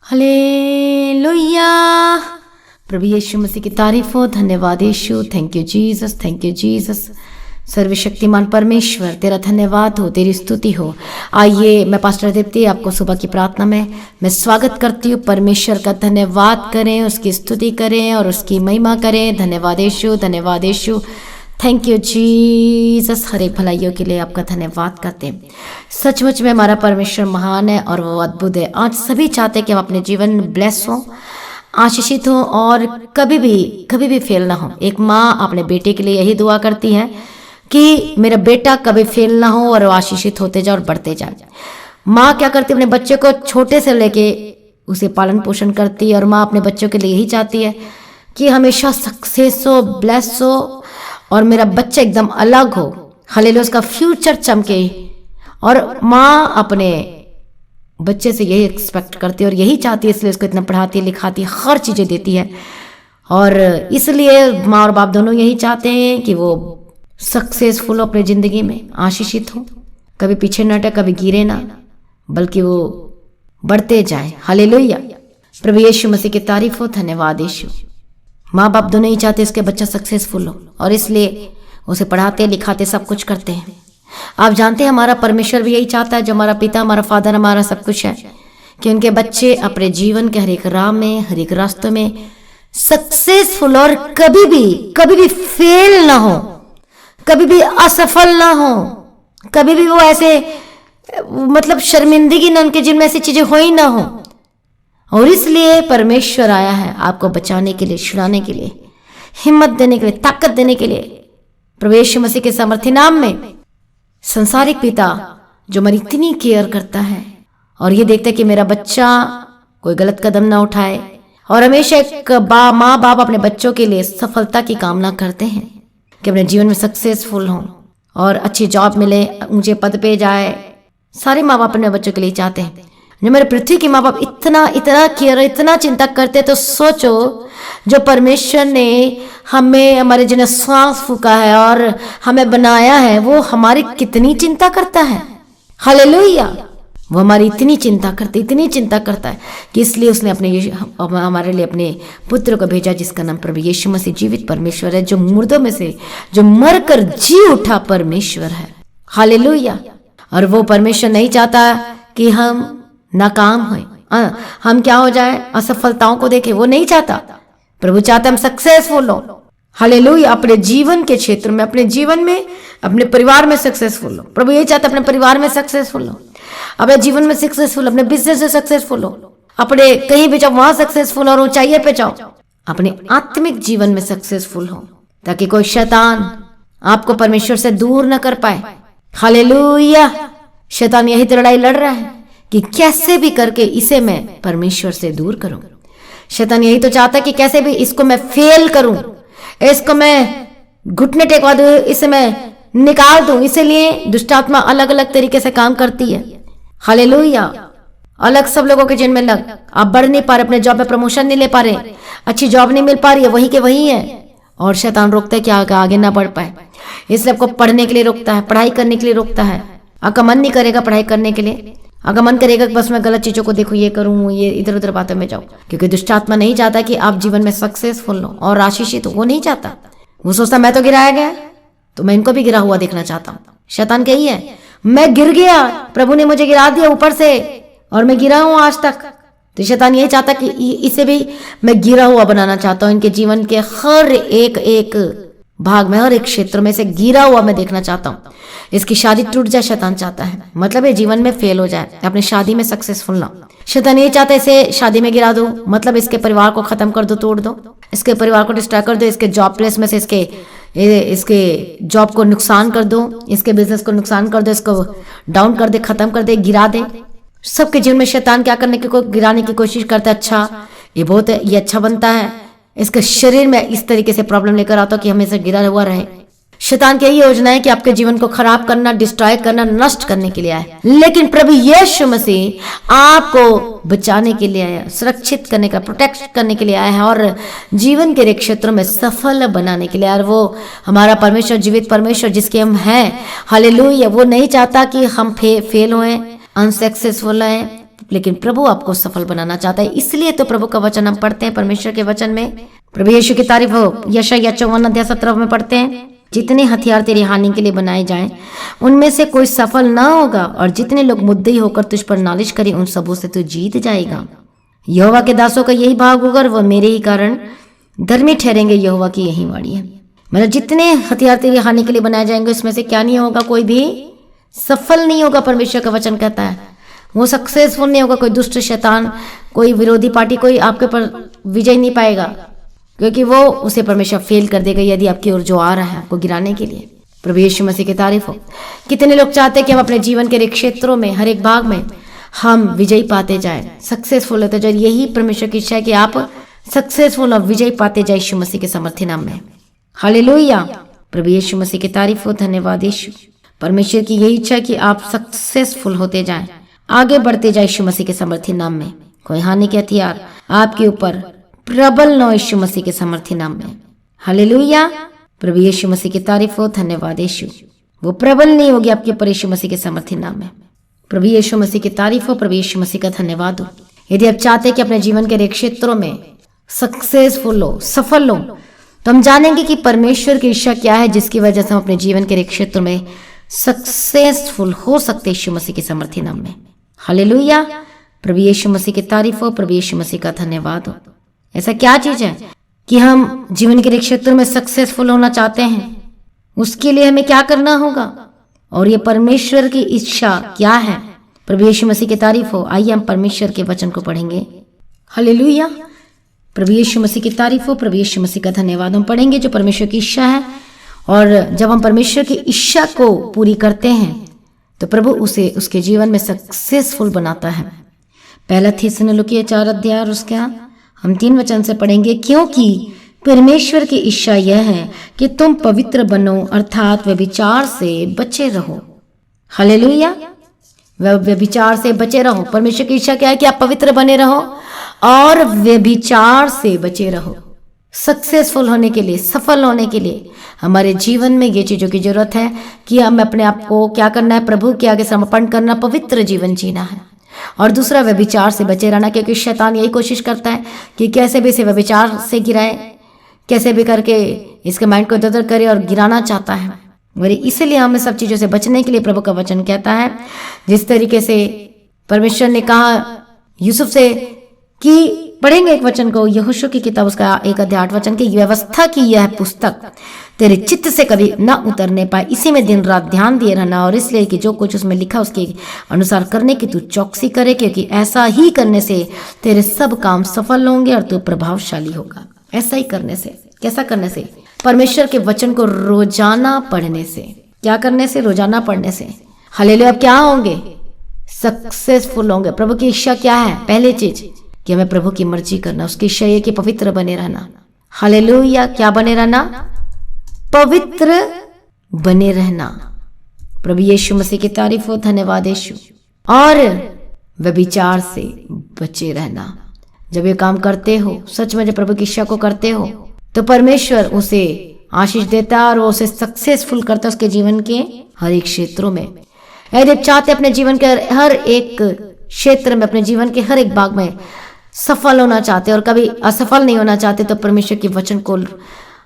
Hallelujah. प्रभु यीशु मसीह की तारीफ हो। धन्यवाद यीशु। Thank you Jesus, thank you Jesus. सर्वशक्तिमान परमेश्वर तेरा धन्यवाद हो, तेरी स्तुति हो। आइए मैं पास्टर दीप्ति आपको सुबह की प्रार्थना में मैं स्वागत करती हूँ। परमेश्वर का धन्यवाद करें, उसकी स्तुति करें और उसकी महिमा करें। धन्यवाद यीशु, धन्यवाद यीशु। Thank you Jesus. हर एक भलाइयों के लिए आपका धन्यवाद करते हैं। सचमुच में हमारा परमेश्वर महान है और वो अद्भुत है। आज सभी चाहते हैं कि हम अपने जीवन में ब्लेस हो, आशीषित हो और कभी भी फेल ना हो। एक माँ अपने बेटे के लिए यही दुआ करती है कि मेरा बेटा कभी फेल ना हो और आशीषित होते जाए और बढ़ते जाए। माँ क्या करती है, अपने बच्चे को छोटे से लेके उसे पालन पोषण करती है और माँ अपने बच्चों के लिए यही चाहती है कि हमेशा सक्सेस हो, ब्लेस हो और मेरा बच्चा एकदम अलग हो। हालेलुया, उसका फ्यूचर चमके। और माँ अपने बच्चे से यही एक्सपेक्ट करती है और यही चाहती है, इसलिए उसको इतना पढ़ाती है, लिखाती है, हर चीज़ें देती है। और इसलिए माँ और बाप दोनों यही चाहते हैं कि वो सक्सेसफुल हो, अपनी ज़िंदगी में आशीषित हो, कभी पीछे न हटे, कभी गिरे ना, बल्कि वो बढ़ते जाए। हालेलुया। प्रभु यीशु मसीह की तारीफ हो। धन्यवाद यीशु। माँ बाप दोनों ही चाहते हैं उसके बच्चा सक्सेसफुल हो और इसलिए उसे पढ़ाते लिखाते सब कुछ करते हैं। आप जानते हैं हमारा परमेश्वर भी यही चाहता है, जो हमारा पिता, हमारा फादर, हमारा सब कुछ है, कि उनके बच्चे अपने जीवन के हर एक राह में, हर एक रास्तों में सक्सेसफुल और कभी भी फेल ना हो, कभी भी असफल ना हो, कभी भी वो ऐसे मतलब शर्मिंदगी ना उनके जीवन में ऐसी चीजें हो ही ना हो। और इसलिए परमेश्वर आया है आपको बचाने के लिए, छुड़ाने के लिए, हिम्मत देने के लिए, ताकत देने के लिए। प्रभु यीशु मसीह के सामर्थ्य नाम में संसारिक पिता जो हमारी इतनी केयर करता है और ये देखता है कि मेरा बच्चा कोई गलत कदम ना उठाए, और हमेशा एक माँ बाप अपने बच्चों के लिए सफलता की कामना करते हैं कि अपने जीवन में सक्सेसफुल हों और अच्छी जॉब मिले, ऊंचे पद पे जाए। सारे माँ बाप अपने बच्चों के लिए चाहते हैं। जो मेरे पृथ्वी के माँ बाप इतना केयर, इतना चिंता करते, तो सोचो जो परमेश्वर ने हमें, हमारे जिन्हें सांस फूका है और हमें बनाया है, वो हमारी कितनी चिंता करता है। हालेलुया। वो हमारी इतनी चिंता करता है कि इसलिए उसने हमारे लिए अपने पुत्र को भेजा, जिसका नाम प्रभु यीशु मसीह जीवित परमेश्वर है, जो मुर्दों में से जो मरकर जी उठा परमेश्वर है। हालेलुया। और वो परमेश्वर नहीं चाहता कि हम नाकाम हो, हम क्या हो जाए, असफलताओं को देखे, वो नहीं चाहता। प्रभु चाहता हम सक्सेसफुल हो। हालेलुया। अपने जीवन के क्षेत्र में, अपने जीवन में, अपने परिवार में सक्सेसफुल हो। प्रभु ये चाहता अपने परिवार में सक्सेसफुल हो, अपने जीवन में सक्सेसफुल, अपने बिजनेस में सक्सेसफुल हो, अपने कहीं भी जाओ वहां सक्सेसफुल और ऊंचाइयों पे जाओ, अपने आत्मिक जीवन में सक्सेसफुल हो, ताकि कोई शैतान आपको परमेश्वर से दूर न कर पाए। हालेलुया। शैतान यही तो लड़ाई लड़ रहा है कि कैसे भी करके इसे मैं परमेश्वर से दूर करूं। शैतान यही तो चाहता है कि कैसे भी इसको मैं फेल करूं, इसको मैं घुटने टेकवा दूं, इसे मैं निकाल दूं। इसलिए दुष्ट आत्मा अलग अलग तरीके से काम करती है। हालेलुया। अलग सब लोगों के जिन में लग, आप बढ़ नहीं पा रहे, अपने जॉब में प्रमोशन नहीं ले पा रहे, अच्छी जॉब नहीं मिल पा रही है, वही के वही है, और शैतान रोकता है कि आगे ना बढ़ पाए। इसलिए आपको पढ़ने के लिए रोकता है, पढ़ाई करने के लिए रोकता है। आपका मन नहीं करेगा पढ़ाई करने के लिए, अगर मन करेगा कि बस मैं गलत चीजों को देखूं, ये करूं, ये इधर उधर बातों में जाऊं, क्योंकि दुष्ट आत्मा नहीं चाहता कि आप जीवन में सक्सेसफुल हो और आशीषित हो। वो नहीं चाहता। वो सोचता मैं तो गिराया गया तो मैं इनको भी गिरा हुआ देखना चाहता हूं। शैतान का ही है, मैं गिर गया, प्रभु ने मुझे गिरा दिया ऊपर से और मैं गिरा हूं आज तक। तो शैतान यही चाहता कि इसे भी मैं गिरा हुआ बनाना चाहता हूं। इनके जीवन के हर एक भाग में, हर एक क्षेत्र में से गिरा हुआ मैं देखना चाहता हूँ। इसकी शादी टूट जाए शैतान चाहता है, मतलब ये जीवन में फेल हो जाए, अपने शादी में सक्सेसफुल ना। शैतान ये चाहता है इसे शादी में गिरा दो, मतलब इसके परिवार को खत्म कर दो, तोड़ दो, इसके परिवार को डिस्ट्रॉय कर दो, इसके जॉब प्लेस में से इसके जॉब को नुकसान कर दो, इसके बिजनेस को नुकसान कर दो, इसको डाउन कर दे, खत्म कर दे, गिरा दे। सबके जीवन में शैतान क्या करने की गिराने की कोशिश करता है। अच्छा ये बहुत है, ये अच्छा बनता है, इसके शरीर में इस तरीके से प्रॉब्लम लेकर आता कि हमेशा गिरा हुआ रहे। शैतान की यही योजना है कि आपके जीवन को खराब करना, डिस्ट्रॉय करना, नष्ट करने के लिए आया है। लेकिन प्रभु यीशु मसीह आपको बचाने के लिए आया, सुरक्षित करने का, प्रोटेक्ट करने के लिए आया है और जीवन के क्षेत्रों में सफल बनाने के लिए। और वो हमारा परमेश्वर, जीवित परमेश्वर जिसके हम हैं, हालेलुया, वो नहीं चाहता कि हम फेल होएं, अनसक्सेसफुल हैं, लेकिन प्रभु आपको सफल बनाना चाहता है। इसलिए तो प्रभु का वचन हम पढ़ते हैं परमेश्वर के वचन में। प्रभु यीशु की तारीफ हो। यशायाह 54:17 में पढ़ते हैं, जितने हथियार तेरी हानि के लिए बनाए जाएं उनमें से कोई सफल ना होगा, और जितने लोग मुद्दई होकर तुझ पर नालिश करें उन सबों से तू जीत जाएगा। यहोवा के दासों का यही भाग होगा और वह मेरे ही कारण धर्मी ठहरेंगे। यहोवा की यही वाणी है। मतलब जितने हथियार तेरी हानि के लिए बनाए जाएंगे उसमें से क्या नहीं होगा, कोई भी सफल नहीं होगा। परमेश्वर का वचन कहता है वो सक्सेसफुल नहीं होगा। कोई दुष्ट शैतान, कोई विरोधी पार्टी, कोई आपके पर विजय नहीं पाएगा, क्योंकि वो उसे परमेश्वर फेल कर देगा यदि आपकी ओर जो आ रहा है आपको गिराने के लिए। प्रभु यीशु मसीह की तारीफ हो। कितने लोग चाहते हैं कि हम अपने जीवन के हर एक क्षेत्रों में, हर एक भाग में हम विजयी पाते जाएं, सक्सेसफुल होते जाए। यही परमेश्वर की इच्छा है कि आप सक्सेसफुल और विजय पाते जाए यीशु मसीह के समर्थी नाम में। हालेलुया। प्रभु यीशु मसीह की तारीफ हो। धन्यवाद यीशु। परमेश्वर की यही इच्छा है कि आप सक्सेसफुल होते जाएं, आगे बढ़ते जाए यीशु मसीह के समर्थी नाम में। कोई हानि के हथियार आपके ऊपर प्रबल न हो यीशु मसीह के समर्थी नाम में। हालेलुया। प्रभु यीशु मसीह की तारीफ हो। धन्यवाद यीशु। वो प्रबल नहीं होगी आपके ऊपर यीशु मसीह के समर्थी नाम में। प्रभु यीशु मसीह की तारीफ हो। प्रभु यीशु मसीह का धन्यवाद हो। यदि आप चाहते हैं कि अपने जीवन के हर एक क्षेत्रों में सक्सेसफुल हो, सफल हो, तो हम जानेंगे कि परमेश्वर की इच्छा क्या है जिसकी वजह से हम अपने जीवन के हर एक क्षेत्र में सक्सेसफुल हो सकते यीशु मसीह के समर्थी नाम में। हालेलुया। प्रभु यीशु मसीह की तारीफ हो। प्रभु यीशु मसीह का धन्यवाद हो। ऐसा क्या चीज है कि हम जीवन के क्षेत्र में सक्सेसफुल होना चाहते हैं, उसके लिए हमें क्या करना होगा और ये परमेश्वर की इच्छा क्या है। प्रभु यीशु मसीह की तारीफ हो। आइए हम परमेश्वर के वचन को पढ़ेंगे। हालेलुया। प्रभु यीशु मसीह की तारीफ हो। प्रभु यीशु मसीह का धन्यवाद। हम पढ़ेंगे जो परमेश्वर की इच्छा है, और जब हम परमेश्वर की इच्छा को पूरी करते हैं तो प्रभु उसे उसके जीवन में सक्सेसफुल बनाता है। पहला थिस्सलुनीकियों 4 और उसका हम 3 वचन से पढ़ेंगे, क्योंकि परमेश्वर की इच्छा यह है कि तुम पवित्र बनो, अर्थात व्यभिचार से बचे रहो। हालेलुया। व्यभिचार से बचे रहो। परमेश्वर की इच्छा क्या है कि आप पवित्र बने रहो और व्यभिचार से बचे रहो। सक्सेसफुल होने के लिए, सफल होने के लिए हमारे जीवन में ये चीजों की जरूरत है कि हम अपने आप को क्या करना है, प्रभु के आगे समर्पण करना, पवित्र जीवन जीना है। और दूसरा व्यभिचार से बचे रहना, क्योंकि शैतान यही कोशिश करता है कि कैसे भी इसे व्यभिचार से गिराए, कैसे भी करके इसके माइंड को इधर उधर करे और गिराना चाहता है। और इसलिए हमें सब चीजों से बचने के लिए प्रभु का वचन कहता है, जिस तरीके से परमेश्वर ने कहा यूसुफ से कि पढ़ेंगे एक वचन को, यहोशू की किताब उसका 1 वचन की, व्यवस्था की यह पुस्तक तेरे चित्त से कभी न उतरने पाए, इसी में दिन रात ध्यान दिए रहना, और इसलिए कि जो कुछ उसमें लिखा उसके अनुसार करने की तू चौकसी करे, क्योंकि ऐसा ही करने से तेरे सब काम सफल होंगे और तू प्रभावशाली होगा। ऐसा ही करने से, कैसा करने से? परमेश्वर के वचन को रोजाना पढ़ने से। क्या करने से? रोजाना पढ़ने से। हालेलुया। अब क्या होंगे? सक्सेसफुल होंगे। प्रभु की इच्छा क्या है? पहली चीज कि हमें प्रभु की मर्जी करना। उसकी इच्छा है कि पवित्र बने रहना। हालेलुया। क्या बने रहना? पवित्र बने रहना। प्रभु यीशु मसीह की तारीफ हो। धन्यवाद यीशु। और व्यभिचार से बचे रहना। जब ये काम करते हो, सच में जब प्रभु की इच्छा को करते हो, तो परमेश्वर उसे आशीष देता है और वो उसे सक्सेसफुल करता है उसके जीवन के हर एक क्षेत्रों में। यदि आप चाहते अपने जीवन के हर एक क्षेत्र में, अपने जीवन के हर एक भाग में सफल होना चाहते और कभी असफल नहीं होना चाहते, तो परमेश्वर के वचन को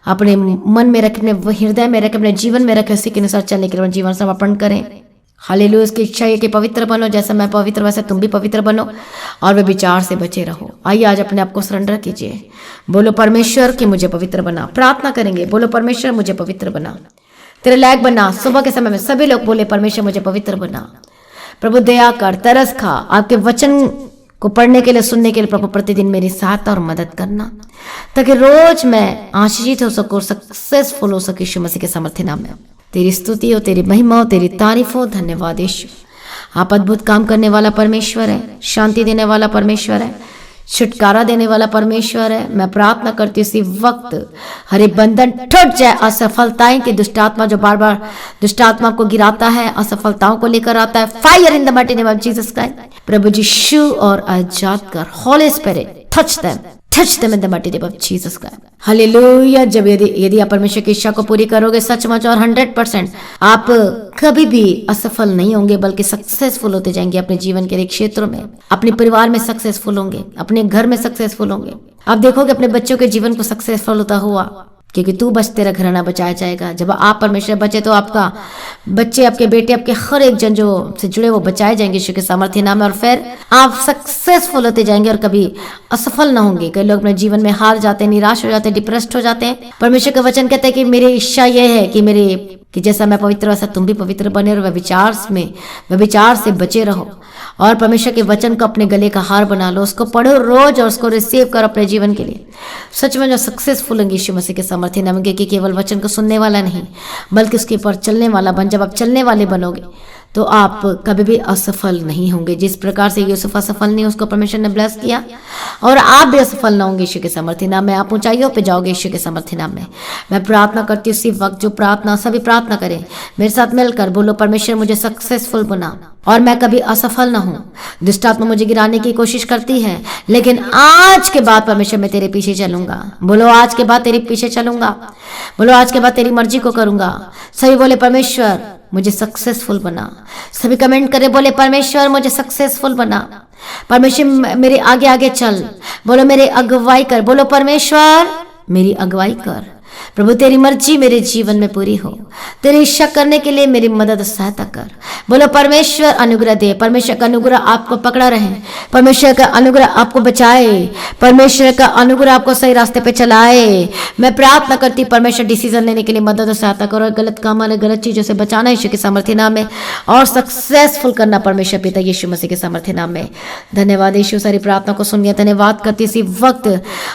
अपने मन में रखें, अपने हृदय में रखें, अपने जीवन में रखें, उसी के अनुसार चलने के लिए जीवन समर्पण करें। हालेलुया। उसकी इच्छा है कि पवित्र बनो, जैसा मैं पवित्र वैसे तुम भी पवित्र बनो और वे विचार से बचे रहो। आइए आज अपने आप को सरेंडर कीजिए। बोलो परमेश्वर कि मुझे पवित्र बना। प्रार्थना करेंगे, बोलो परमेश्वर मुझे पवित्र बना, तेरे लायक बना। सुबह के समय में सभी लोग बोले परमेश्वर मुझे पवित्र बना। प्रभु दया कर, तरस खा, आपके वचन को पढ़ने के लिए, सुनने के लिए प्रभु प्रतिदिन मेरी सहायता और मदद करना, ताकि रोज मैं आशीषित हो सकूं, सक्सेसफुल हो सकूं। यीशु मसीह के समर्थी नाम में तेरी स्तुति हो, तेरी महिमा हो, तेरी तारीफ हो। धन्यवाद यीशु। आप अद्भुत काम करने वाला परमेश्वर है, शांति देने वाला परमेश्वर है, छुटकारा देने वाला परमेश्वर है। मैं प्रार्थना करती हूँ इसी वक्त हर एक बंधन टूट जाए। असफलताएं के दुष्ट आत्मा जो बार बार दुष्ट आत्मा को गिराता है, असफलताओं को लेकर आता है, fire in the mighty name of Jesus Christ. प्रभु यीशु और आजाद कर। Holy spirit touch them, touch them in the mighty name of Jesus Christ. Hallelujah. जब यदि आप परमेश्वर की इच्छा को पूरी करोगे सचमुच और 100%, आप कभी भी असफल नहीं होंगे बल्कि सक्सेसफुल होते जाएंगे अपने जीवन के क्षेत्रों में, अपने परिवार में सक्सेसफुल होंगे, अपने घर में सक्सेसफुल होंगे। आप देखोगे अपने बच्चों के जीवन को सक्सेसफुल होता हुआ, क्योंकि तू बच तेरा घराना बचाया जाएगा। जब आप परमेश्वर बचे तो आपका बच्चे, आपके बेटे, आपके हर एक जन जो से जुड़े वो बचाए जाएंगे यीशु के सामर्थ्य नाम में, और फिर आप सक्सेसफुल होते जाएंगे और कभी असफल ना होंगे। कई लोग अपने जीवन में हार जाते हैं, निराश हो जाते हैं, डिप्रेस्ड हो जाते हैं। परमेश्वर का वचन कहता है कि मेरी इच्छा यह है कि जैसा मैं पवित्र वैसा तुम भी पवित्र बने और व्यभिचार से बचे रहो, और परमेश्वर के वचन को अपने गले का हार बना लो, उसको पढ़ो रोज और उसको रिसीव करो अपने जीवन के लिए। सच में जो सक्सेसफुल होंगे यीशु मसीह के सामर्थ्य नाम के, कि केवल वचन को सुनने वाला नहीं बल्कि उसके ऊपर चलने वाला बन। जब आप चलने वाले बनोगे तो आप कभी भी असफल नहीं होंगे। जिस प्रकार से यूसुफ असफल नहीं, उसको परमेश्वर ने ब्लेस किया, और आप भी असफल ना होंगे यीशु के सामर्थ्य नाम में। आप ऊंचाइयों पे जाओगे यीशु के सामर्थ्य नाम में। मैं प्रार्थना करती हूँ उसी वक्त, जो प्रार्थना सभी प्रार्थना करें मेरे साथ मिलकर, बोलो परमेश्वर मुझे सक्सेसफुल बना और मैं कभी असफल ना हूँ। दुष्ट आत्मा मुझे गिराने की कोशिश करती है, लेकिन आज के बाद परमेश्वर मैं तेरे पीछे चलूंगा। बोलो आज के बाद तेरे पीछे चलूंगा। बोलो आज के बाद तेरी मर्जी को करूंगा। सभी बोले परमेश्वर मुझे सक्सेसफुल बना। सभी कमेंट करे, बोले परमेश्वर मुझे सक्सेसफुल बना। परमेश्वर मेरे आगे आगे चल। बोलो मेरे अगुवाई कर। बोलो परमेश्वर मेरी अगुवाई कर। प्रभु तेरी मर्जी मेरे जीवन में पूरी हो। तेरी इच्छा करने के लिए मेरी मदद सहायता कर। बोलो परमेश्वर अनुग्रह दे। परमेश्वर का अनुग्रह आपको पकड़ा रहे। परमेश्वर का अनुग्रह आपको बचाए। परमेश्वर का अनुग्रह आपको सही रास्ते पे चलाए। मैं प्रार्थना करती परमेश्वर डिसीजन लेने के लिए मदद और सहायता करो, गलत काम वाले गलत चीजों से बचाना यीशु के सामर्थ्य नाम में, और सक्सेसफुल करना परमेश्वर पिता यीशु मसीह के सामर्थ्य नाम में। धन्यवाद यीशु, सारी प्रार्थना को सुन लिया। धन्यवाद करती इसी वक्त।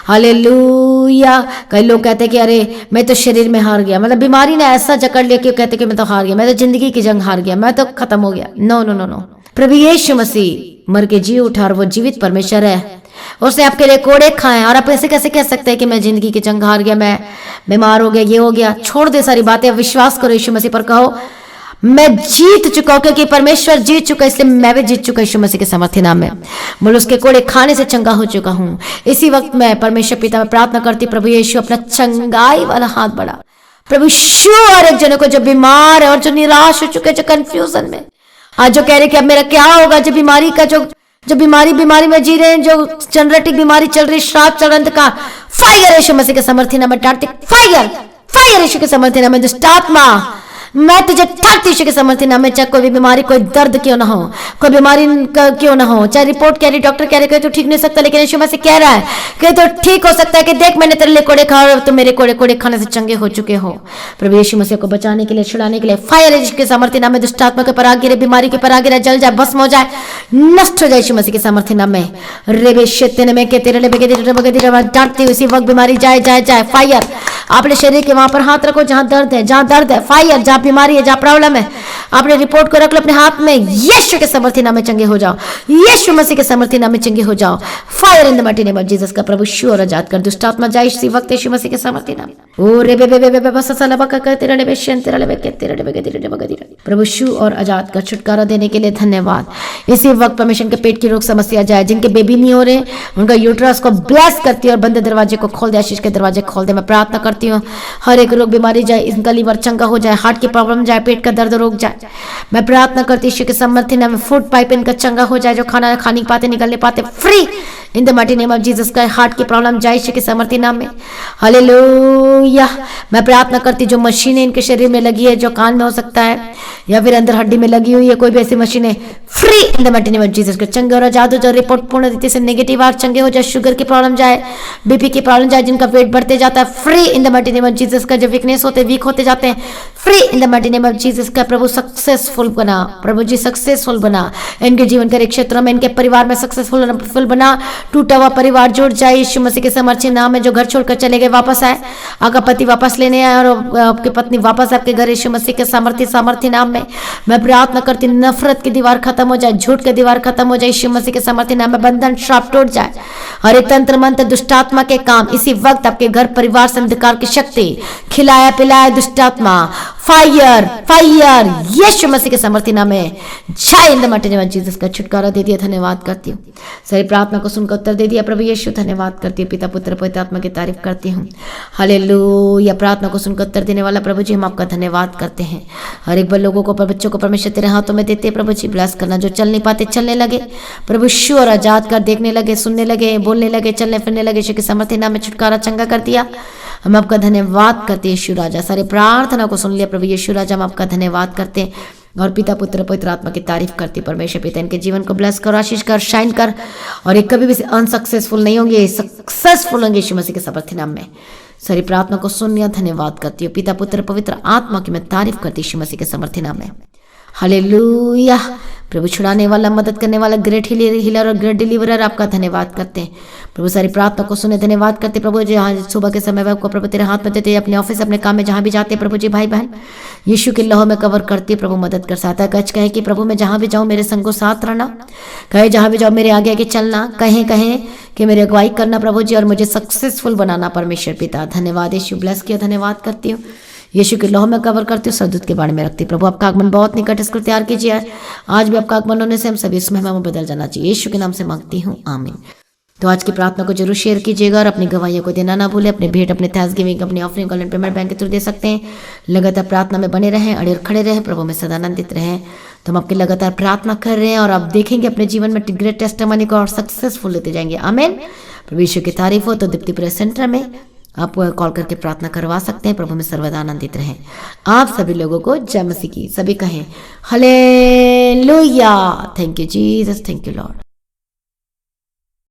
हालेलुया। कई लोग कहते हैं कि अरे मैं तो शरीर में हार गया, मतलब बीमारी ने ऐसा जकड़ लिया कि कहते कि मैं तो हार गया, मैं तो जिंदगी की जंग हार गया, मैं तो खत्म हो गया। No no no no. प्रभु यीशु मसीह मर के जी उठा और वो जीवित परमेश्वर है। उसने आपके लिए कोड़े खाए, और आप ऐसे कैसे कह सकते हैं कि मैं जिंदगी की जंग हार गया, मैं बीमार हो गया, ये हो गया। छोड़ दे सारी बातें, विश्वास करो यीशु मसीह पर। कहो मैं जीत चुका हूं, क्योंकि परमेश्वर जीत चुका, इसलिए मैं भी जीत चुका यीशु मसीह के सामर्थ्य नाम में। बोलो उसके कोड़े खाने से चंगा हो चुका हूं। इसी वक्त मैं परमेश्वर पिता में प्रार्थना करती, प्रभु यीशु अपना चंगाई वाला हाथ बढ़ा। प्रभु यीशु और एक जनों को जो बीमार है और जो निराश हो चुके, जो कंफ्यूजन में, आज जो कह रहे कि अब मेरा क्या होगा, जो बीमारी का जो बीमारी में जी रहे हैं, जो जनरेटिक बीमारी चल रही, श्राप चल रहा का फायर यीशु मसीह के सामर्थ्य नाम में डांटते, फायर यीशु के सामर्थ्य नाम में। दुष्ट आत्मा मैं तुझे ठाकती यीशु के सामर्थ्य नाम में। चाहे कोई भी बीमारी, कोई दर्द क्यों ना हो, कोई बीमारी क्यों ना हो, चाहे रिपोर्ट कह रही, डॉक्टर कह रहे तो ठीक नहीं सकता, लेकिन यीशु मसीह कह रहा है कि तो ठीक हो सकता है, कि देख मैंने तेरे लिए कोड़े खाए और तुम मेरे कोड़े खाने से चंगे हो चुके हो। प्रभु यीशु मसीह को बचाने के लिए, छुड़ाने के लिए फायर यीशु के सामर्थ्य नाम में। दुष्ट आत्मा के पर आ गिरे, बीमारी के पर आ गिरे, जल जाए, भस्म हो जाए, नष्ट हो जाए यीशु मसीह के सामर्थ्य नाम में। रेबे शेतने में के तेरे डांटती हुई इसी वक्त बीमारी जाए जाए जाए। फायर अपने शरीर के वहां पर हाथ रखो जहां दर्द है, फायर जहां बीमारी है, जहां प्रॉब्लम है, अपने रिपोर्ट को रख लो अपने हाथ में। यीशु के सामर्थ्य नाम में चंगे हो जाओ। यीशु मसीह के सामर्थ्य नाम में चंगे हो जाओ। Fire in the mighty name of Jesus का प्रभु शू और आजाद कर। दुष्ट आत्मा जाए इसी वक्त यीशु मसीह के सामर्थ्य नाम। ओ रे बे बे बे बे बस सला बका कर तेरा ले शन तेरा ले के तेरा ले तेरे बगदी। प्रभु शू और आजाद का छुटकारा देने के लिए धन्यवाद। इसी वक्त परमेश्वर के पेट की रोग समस्या जाए, जिनके बेबी नहीं हो रहे उनका यूट्रस को ब्लेस करती है और बंद दरवाजे को खोल दे, आशीष के दरवाजे खोल दे। मैं प्रार्थना करती हूँ हर एक रोग बीमारी जाए, इनका लीवर चंगा हो जाए, हार्ट की प्रॉब्लम जाए, पेट का दर्द रोक जाए। मैं प्रार्थना करती यीशु के सामर्थ्य नाम में फूड पाइप इनका चंगा हो जाए, जो खाना खा नहीं पाते, निकलने पाते, free in the mighty name of Jesus का। हार्ट की प्रॉब्लम जाए यीशु के सामर्थ्य नाम में। हालेलुया। मैं प्रार्थना करती जो मशीनें इनके शरीर में लगी है, जो कान में हो सकता है या फिर अंदर हड्डी में लगी हुई है, कोई भी ऐसी मशीनें free in the mighty name of Jesus का। चंगे और जादू जो रिपोर्ट पूर्ण रीति से नेगेटिव आर चंगे हो जाए, शुगर की प्रॉब्लम जाए, बीपी की प्रॉब्लम जाए, जिनका वेट बढ़ते जाता है, free in the mighty name of Jesus का। जो वीकनेस होते वीक होते जाते हैं, free in the mighty name of Jesus का। प्रभु सक्सेसफुल बना, प्रभु जी सक्सेसफुल बना इनके जीवन के क्षेत्रों में, इनके परिवार में सक्सेसफुल बना। टूटा हुआ परिवार जुड़ जाए यीशु मसीह के सामर्थ्य नाम में। जो घर छोड़कर चले गए वापस आए, आपका पति वापस लेने आए और आपकी पत्नी वापस आपके घर यीशु मसीह के सामर्थ्य नाम में। मैं प्रार्थना करती नफरत की दीवार खत्म हो जाए, झूठ की दीवार खत्म हो जाए यीशु मसीह के सामर्थ्य नाम में। बंधन श्राप टूट जाए, हर एक तंत्र मंत्र दुष्ट आत्मा के काम इसी वक्त आपके घर परिवार से अंधकार की शक्ति खिलाया पिलाया दुष्ट आत्मा फायर फायर यीशु मसीह के समर्थी नाम में जय इन the mighty name of Jesus का छुटकारा दे दिया। धन्यवाद करती हूँ, सारी प्रार्थना को सुनकर उत्तर दे दिया प्रभु यीशु। धन्यवाद करती हूँ पिता पुत्र पवित्र आत्मा की तारीफ करती हूँ। हालेलुया, प्रार्थना को सुनकर उत्तर देने वाला प्रभु जी हम आपका धन्यवाद करते हैं। हर एक बार लोगों को बच्चों को परमेश्वर तेरे हाथों में देते प्रभु जी, ब्लेस करना। जो चल नहीं पाते चलने लगे प्रभु यीशु, और आजाद कर, देखने लगे, सुनने लगे, बोलने लगे, चलने फिरने लगे। यीशु के समर्थी नाम में छुटकारा चंगा कर दिया। हम आपका धन्यवाद करते हैं यीशु राजा। सारे प्रार्थना को सुन लिया प्रभु यीशु राजा, हम आपका धन्यवाद करते हैं और पिता पुत्र पवित्र आत्मा की तारीफ करते। परमेश्वर पिता इनके जीवन को ब्लेस कर, आशीष कर, शाइन कर, और ये कभी भी अनसक्सेसफुल नहीं होंगे, सक्सेसफुल होंगे यीशु मसीह के समर्थी नाम में। सारी प्रार्थना को सुन लिया, धन्यवाद करती हूँ पिता पुत्र पवित्र आत्मा की मैं तारीफ करती यीशु मसीह के समर्थी नाम में। हालेलुया, प्रभु छुड़ाने वाला, मदद करने वाला, ग्रेट हीलर और ग्रेट डिलीवरर, आपका धन्यवाद करते हैं प्रभु। सारी प्रार्थना को सुने, धन्यवाद करते प्रभु जी। हाँ, सुबह के समय आपको प्रभु तेरे हाथ में देते, अपने ऑफिस अपने काम में जहाँ भी जाते प्रभु जी, भाई बहन यीशु के लहू में कवर करती है प्रभु, मदद कर। साता कच कहे कि प्रभु मैं जहाँ भी जाऊँ मेरे संगो साथ रहना, कहे जहाँ भी जाऊँ मेरे आगे आगे चलना, कहें कि मेरे अगुवाई करना प्रभु जी, और मुझे सक्सेसफुल बनाना परमेश्वर पिता। धन्यवाद यीशु, ब्लेस किया, धन्यवाद करती हूँ। यीशु के लहू में कवर करती हूँ, सरदूत के बारे में रखती प्रभु। आपका आगमन बहुत निकट, इसको तैयार कीजिए। आज भी आपका आगमन होने से हम सभी इस महिमा में बदल जाना चाहिए। यीशु के नाम से मांगती हूँ, आमीन। तो आज की प्रार्थना को जरूर शेयर कीजिएगा और अपनी गवाहियों को देना ना भूले। अपने भेंट, अपने थैंक्सगिविंग, अपनी ऑफरिंग ऑनलाइन पेमेंट बैंक के थ्रू दे सकते हैं। लगातार प्रार्थना में बने रहें, अड़े और खड़े रहें, प्रभु में सदा आनंदित रहें। तो हम आपकी लगातार प्रार्थना कर रहे हैं और आप देखेंगे अपने जीवन में ग्रेट टेस्टिमनी को और सक्सेसफुल लेते जाएंगे। आमीन। प्रभु यीशु की तारीफ हो। तो दीप्ति प्रेस सेंटर में आप कॉल करके प्रार्थना करवा सकते हैं। प्रभु में सर्वदा आनंदित रहें। आप सभी लोगों को जय मसीह की। सभी कहें hallelujah. Thank you Jesus, thank you Lord.